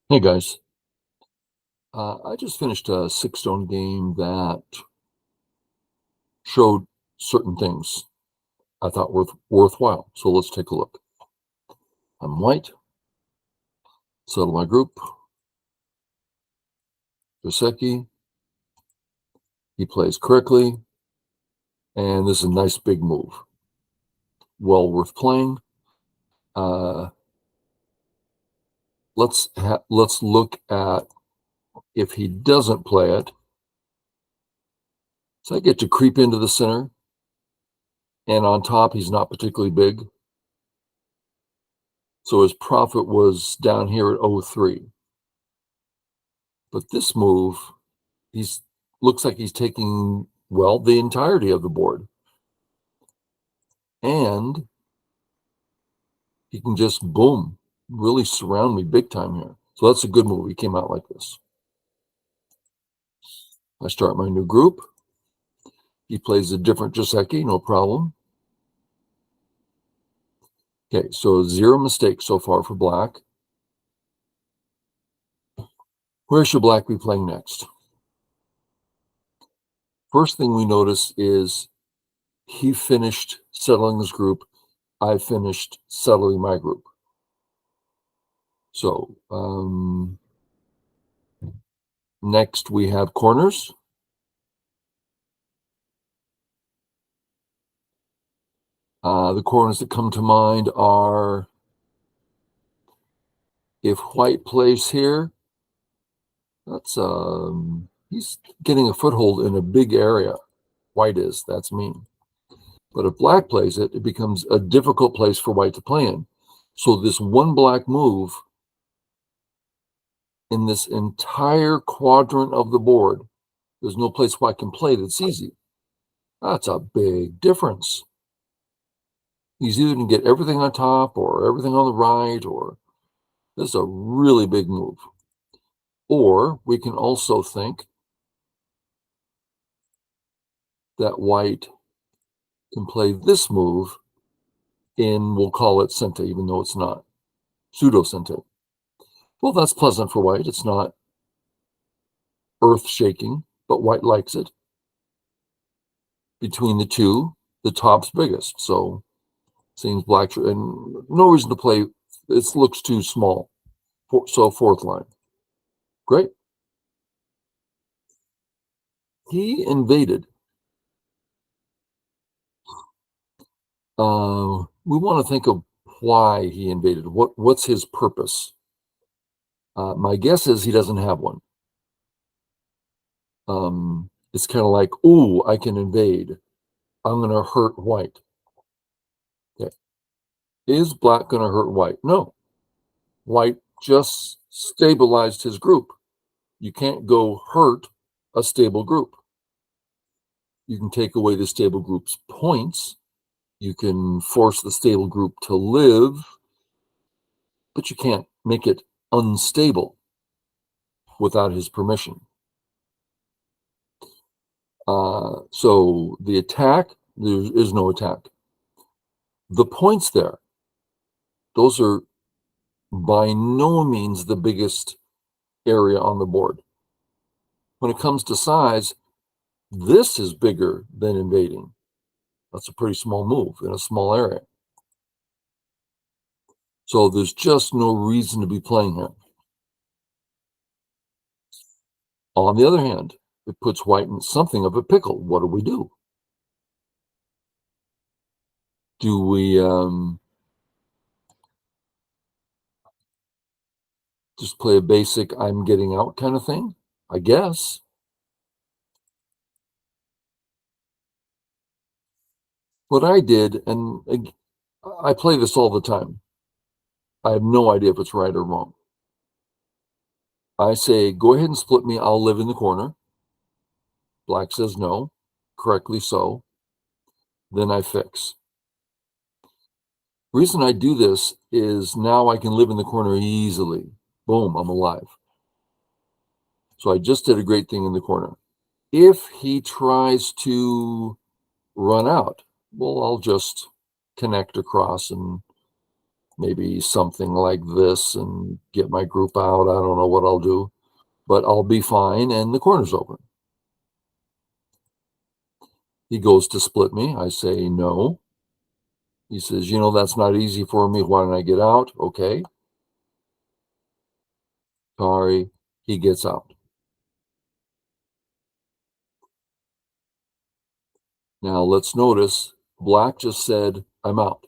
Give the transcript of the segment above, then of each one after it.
Hey guys, I just finished a six-stone game that showed certain things I thought worthwhile. So let's take a look. I'm white, settle my group. Joseki, he plays correctly, and this is a nice big move. Well worth playing. Uh, let's look at if he doesn't play it. So I get to creep into the center, and on top he's not particularly big. So his profit was down here at 0.3. But this move, he's looks like he's taking, well, the entirety of the board. And he can just, boom, really surround me big time here. So that's a good move. He came out like this. I start my new group. He plays a different Joseki, no problem. Okay, so 0 mistakes so far for black. Where should black be playing next? First thing we notice is he finished settling his group. I finished settling my group. So next we have corners. The corners that come to mind are if white plays here, that's he's getting a foothold in a big area. White is, that's mean. But if black plays it, it becomes a difficult place for white to play in. So this one black move in this entire quadrant of the board, there's no place white can play that's easy. That's a big difference. He's either going to get everything on top or everything on the right, or this is a really big move. Or we can also think that white can play this move in, we'll call it Sente, even though it's not, pseudo Sente. Well, that's pleasant for white. It's not earth shaking, but white likes it. Between the two, the top's biggest. So seems black, and no reason to play. It looks too small. So fourth line. Great. He invaded. We want to think of why he invaded. What's his purpose? My guess is he doesn't have one. It's kind of like, ooh, I can invade. I'm going to hurt white. Okay. Is black going to hurt white? No. White just stabilized his group. You can't go hurt a stable group. You can take away the stable group's points. You can force the stable group to live, but you can't make it unstable without his permission. So the attack, there is no attack. The points there, those are by no means the biggest area on the board. When it comes to size, this is bigger than invading. That's a pretty small move in a small area. So there's just no reason to be playing here. On the other hand, it puts white in something of a pickle. What do we do? Do we just play a basic I'm getting out kind of thing? I guess. What I did, and I play this all the time. I have no idea if it's right or wrong. I say, go ahead and split me. I'll live in the corner. Black says no, correctly so. Then I fix. Reason I do this is now I can live in the corner easily. Boom, I'm alive. So I just did a great thing in the corner. If he tries to run out, well, I'll just connect across and maybe something like this and get my group out. I don't know what I'll do, but I'll be fine, and the corner's open. He goes to split me. I say no. He says, that's not easy for me. Why don't I get out? Okay. Sorry. He gets out. Now let's notice black just said, I'm out.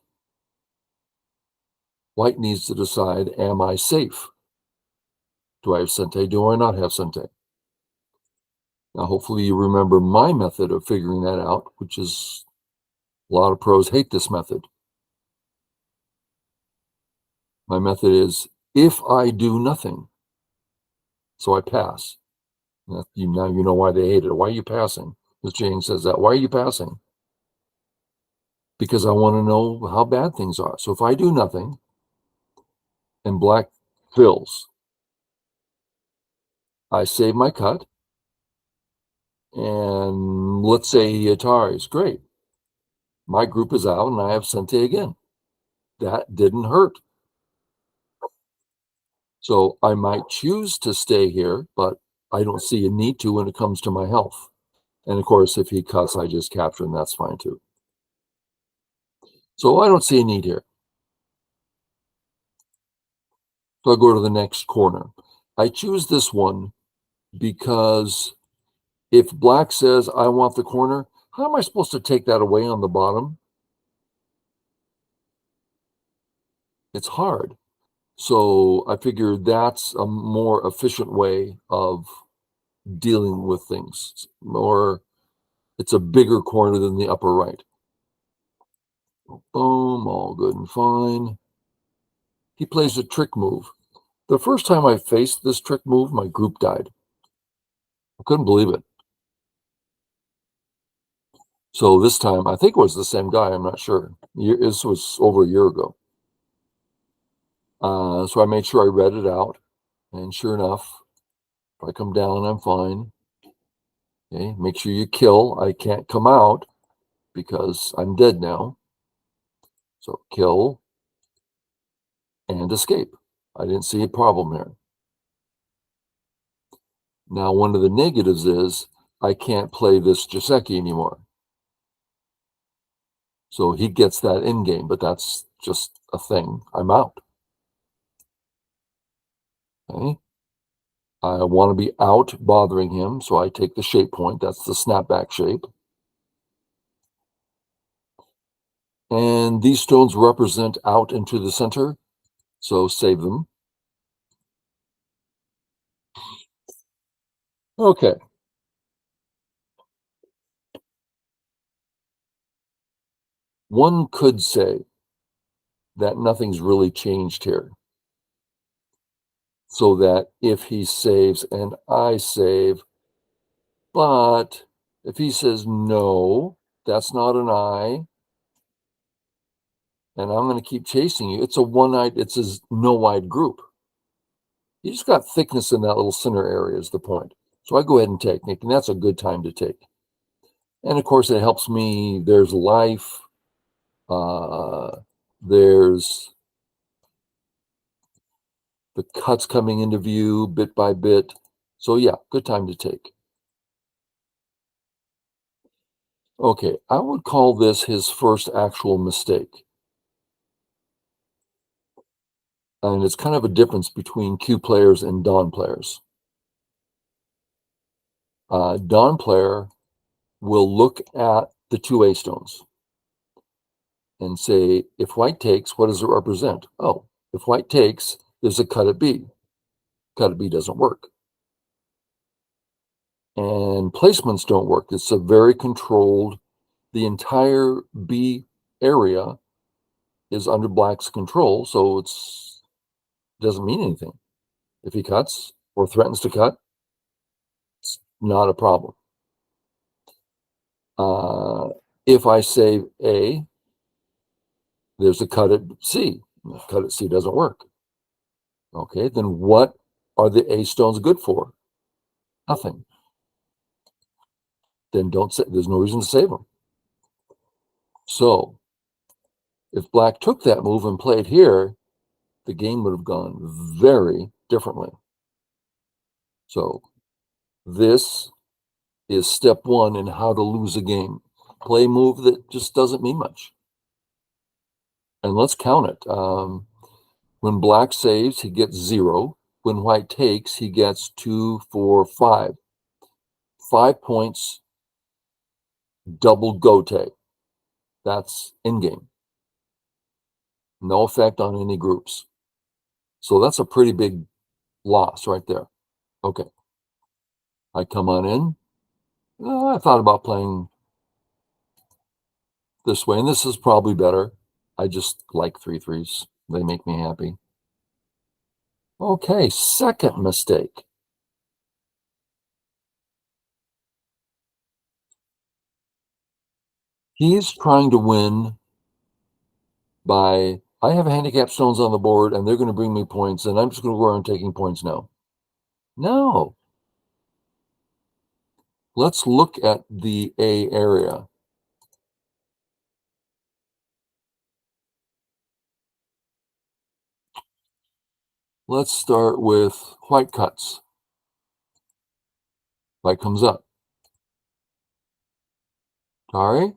White needs to decide, am I safe? Do I have sente? Do I not have sente? Now, hopefully you remember my method of figuring that out, which is a lot of pros hate this method. My method is if I do nothing, so I pass. Now you know why they hate it. Why are you passing? Ms. Jane says that. Why are you passing? Because I want to know how bad things are. So if I do nothing and black fills, I save my cut, and let's say Atari's great. My group is out and I have sente again. That didn't hurt. So I might choose to stay here, but I don't see a need to when it comes to my health. And of course, if he cuts, I just capture, and that's fine too. So I don't see a need here. So I go to the next corner. I choose this one because if black says, I want the corner, how am I supposed to take that away on the bottom? It's hard. So I figured that's a more efficient way of dealing with things. It's a bigger corner than the upper right. Boom, all good and fine. He plays a trick move. The first time I faced this trick move, my group died. I couldn't believe it. So this time, I think it was the same guy. I'm not sure. This was over a year ago. So I made sure I read it out. And sure enough, if I come down, I'm fine. Okay, make sure you kill. I can't come out because I'm dead now. So kill and escape. I didn't see a problem there. Now, one of the negatives is I can't play this Joseki anymore. So he gets that in game, but that's just a thing. I'm out. Okay. I want to be out bothering him, so I take the shape point. That's the snapback shape. And these stones represent out into the center, so save them. Okay. One could say that nothing's really changed here. So that if he saves and I save, but if he says no, that's not an I, and I'm going to keep chasing you, it's a no-wide group. You just got thickness in that little center area is the point. So I go ahead and take, and that's a good time to take. And of course, it helps me. There's life. There's the cuts coming into view bit by bit. So yeah, good time to take. Okay, I would call this his first actual mistake. And it's kind of a difference between Q players and Dawn players. Dawn player will look at the two A stones and say, if white takes, what does it represent? Oh, if white takes, there's a cut at B. Cut at B doesn't work. And placements don't work. It's a very controlled, the entire B area is under black's control, so it doesn't mean anything. If he cuts or threatens to cut, it's not a problem. If I save A, there's a cut at C. Cut at C doesn't work. Okay, then what are the A stones good for? Nothing. Then don't say, there's no reason to save them. So if black took that move and played here, the game would have gone very differently. So this is step one in how to lose a game. Play a move that just doesn't mean much. And let's count it. When black saves, he gets 0. When white takes, he gets 2, 4, 5. 5 points, double gote. That's in-game. No effect on any groups. So that's a pretty big loss right there. Okay. I come on in. I thought about playing this way, and this is probably better. I just like 3-3s. They make me happy. Okay, second mistake. He's trying to win by, I have handicap stones on the board, and they're going to bring me points, and I'm just going to go around taking points now. No. Let's look at the A area. Let's start with white cuts. White comes up. Tari.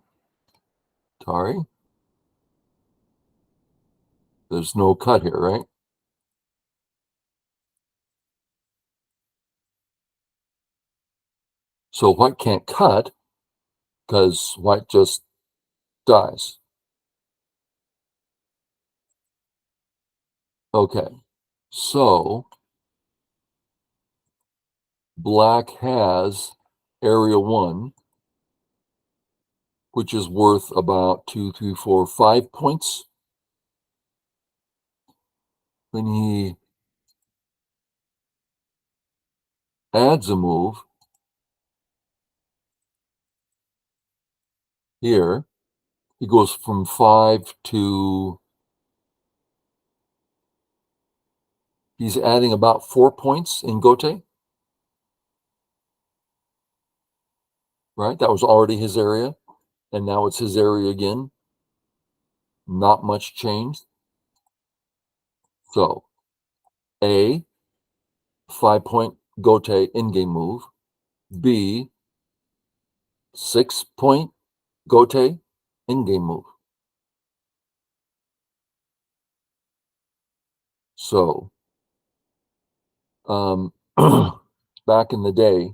There's no cut here, right? So white can't cut because white just dies. Okay, so black has area 1, which is worth about 2, 3, 4, 5 points. When he adds a move here, he goes from 5 to, he's adding about 4 points in gote, right? That was already his area, and now it's his area again. Not much change. So A, 5-point gote in-game move. B, 6-point gote in-game move. So back in the day,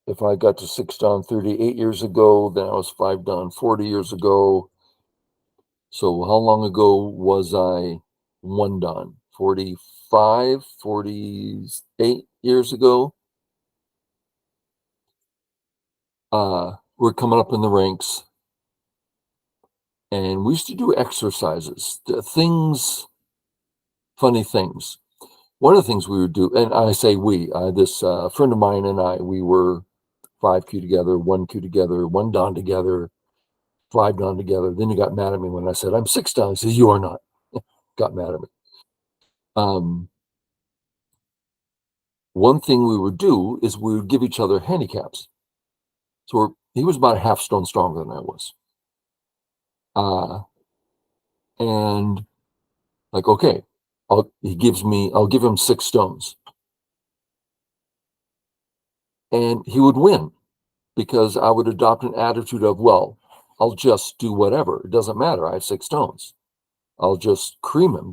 if I got to 6 down 38 years ago, then I was 5 down 40 years ago. So how long ago was I 1 down? 45, 48 years ago. We're coming up in the ranks, and we used to do exercises, things, funny things. One of the things we would do, and I say we, this friend of mine and I, we were 5Q together, 1Q together, 1 down together, 5 down together. Then he got mad at me when I said, I'm 6 down. He says, you are not. Got mad at me. One thing we would do is we would give each other handicaps. So he was about a half stone stronger than I was. And like, okay, I'll give him 6 stones. And he would win because I would adopt an attitude of, well, I'll just do whatever. It doesn't matter. I have 6 stones. I'll just cream him.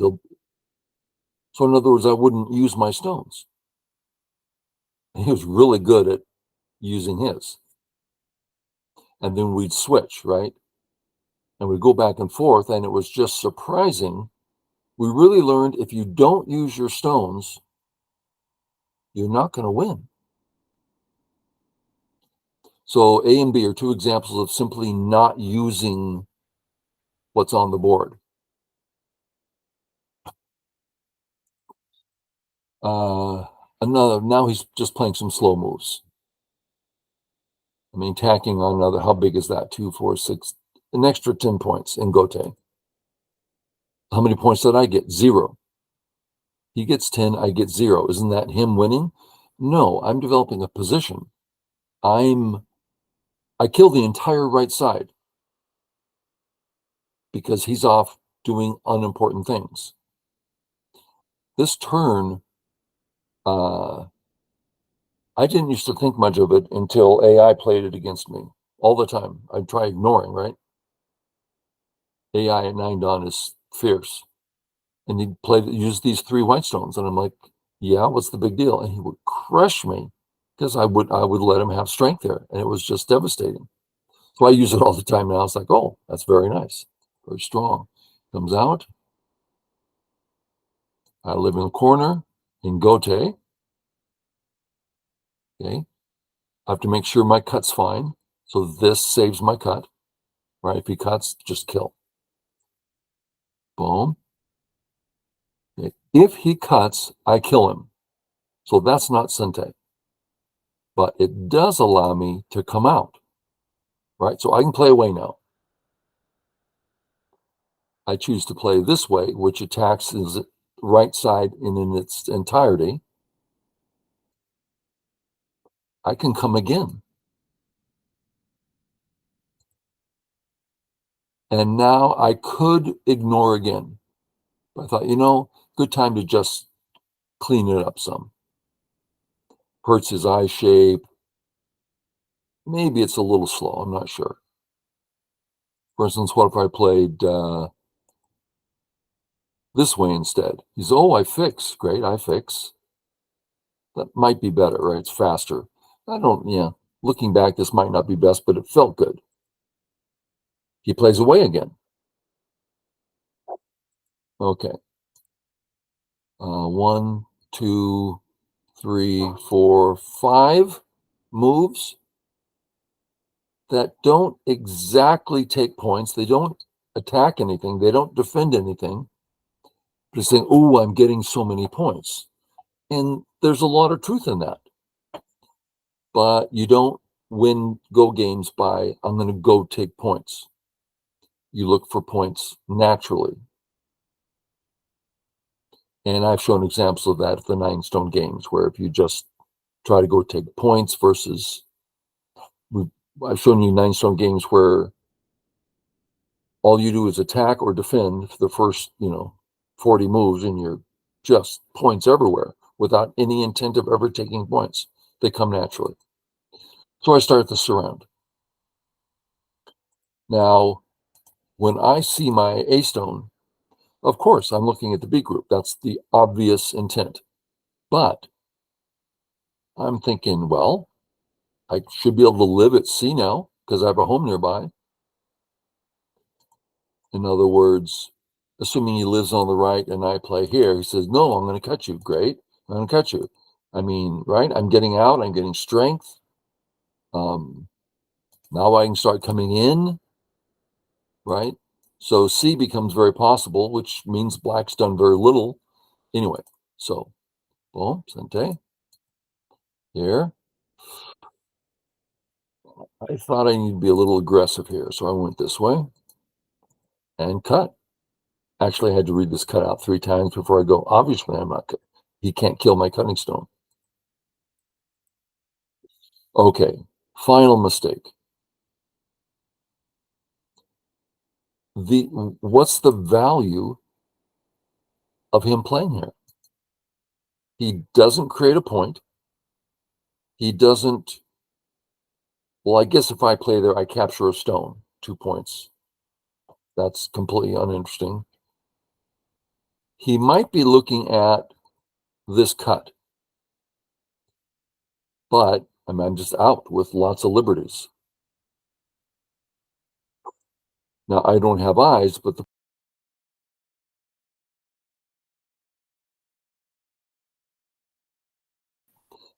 So in other words, I wouldn't use my stones. And he was really good at using his. And then we'd switch, right? And we'd go back and forth, and it was just surprising. We really learned if you don't use your stones, you're not going to win. So A and B are 2 examples of simply not using what's on the board. Now he's just playing some slow moves. I mean, tacking on another, how big is that? 2, 4, 6, an extra 10 points in gote. How many points did I get? 0. He gets 10, I get 0. Isn't that him winning? No, I'm developing a position. I kill the entire right side. because he's off doing unimportant things. This turn, I didn't used to think much of it until AI played it against me all the time. I'd try ignoring, right? AI at 9 Dawn is fierce. And he'd use these 3 white stones. And I'm like, yeah, what's the big deal? And he would crush me because I would let him have strength there. And it was just devastating. So I use it all the time now. It's like, oh, that's very nice. Very strong. Comes out. I live in the corner in Gote. Okay. I have to make sure my cut's fine. So this saves my cut. Right? If he cuts, just kill. Boom. Okay. If he cuts, I kill him. So that's not Sente. But it does allow me to come out. Right? So I can play away now. I choose to play this way, which attacks his right side in its entirety. I can come again. And now I could ignore again. But I thought, good time to just clean it up some. Hurts his eye shape. Maybe it's a little slow. I'm not sure. For instance, what if I played this way instead? He's, oh, I fix. Great, I fix. That might be better, right? It's faster. Yeah. Looking back, this might not be best, but it felt good. He plays away again. Okay. 1, 2, 3, 4, 5 moves that don't exactly take points. They don't attack anything. They don't defend anything. Just saying, oh, I'm getting so many points. And there's a lot of truth in that. But you don't win Go games by, I'm going to go take points. You look for points naturally. And I've shown examples of that at the 9 Stone games, where if you just try to go take points versus, I've shown you 9 Stone games where all you do is attack or defend for the first, 40 moves, and you're just points everywhere without any intent of ever taking points. They come naturally. So I start the surround. Now, when I see my A stone, of course, I'm looking at the B group. That's the obvious intent. But I'm thinking, well, I should be able to live at C now because I have a home nearby. In other words, assuming he lives on the right and I play here, he says, no, I'm going to cut you. Great. I'm going to cut you. I mean, right? I'm getting out. I'm getting strength. Now I can start coming in, right? So C becomes very possible, which means black's done very little. Anyway, so boom, Sente. Here. I thought I need to be a little aggressive here, so I went this way and cut. Actually, I had to read this cut out 3 times before I go. Obviously, I'm not. He can't kill my cutting stone. Okay, final mistake. What's the value of him playing here? He doesn't create a point. He doesn't. Well, I guess if I play there, I capture a stone, 2 points. That's completely uninteresting. He might be looking at this cut, but I'm just out with lots of liberties. Now, I don't have eyes, but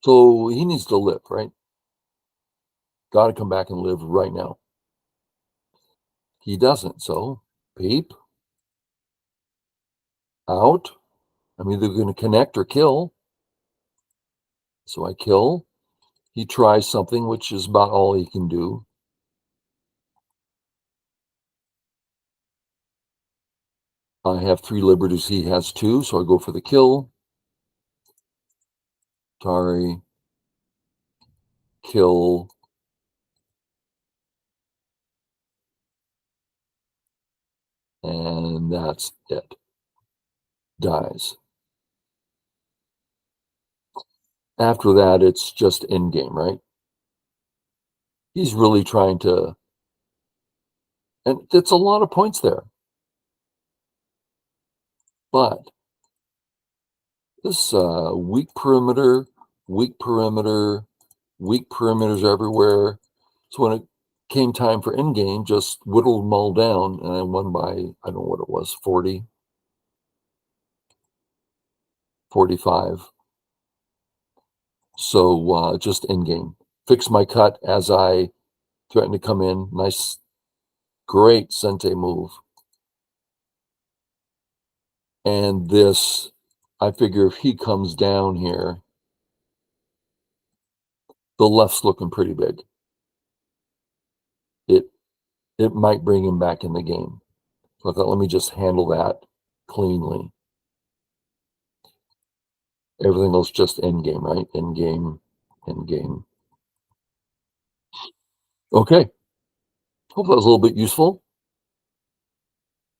so he needs to live, right? Got to come back and live right now. He doesn't, so peep, out. I'm either going to connect or kill. So I kill. He tries something, which is about all he can do. I have 3 liberties. He has 2, so I go for the kill. Tari, kill. and that's it. Dies. After that, it's just endgame, right? He's really trying to, and it's a lot of points there. But this weak perimeter, weak perimeter, weak perimeters everywhere. So when it came time for endgame, just whittled them all down, and I won by, I don't know what it was, 40, 45. So just endgame. Fix my cut as I threatened to come in. Nice, great Sente move. And this, I figure if he comes down here, the left's looking pretty big. It might bring him back in the game. So I thought, let me just handle that cleanly. Everything else just end game, right? End game, end game. Okay. Hope that was a little bit useful.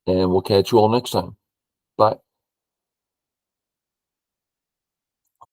And we'll catch you all next time. Bye.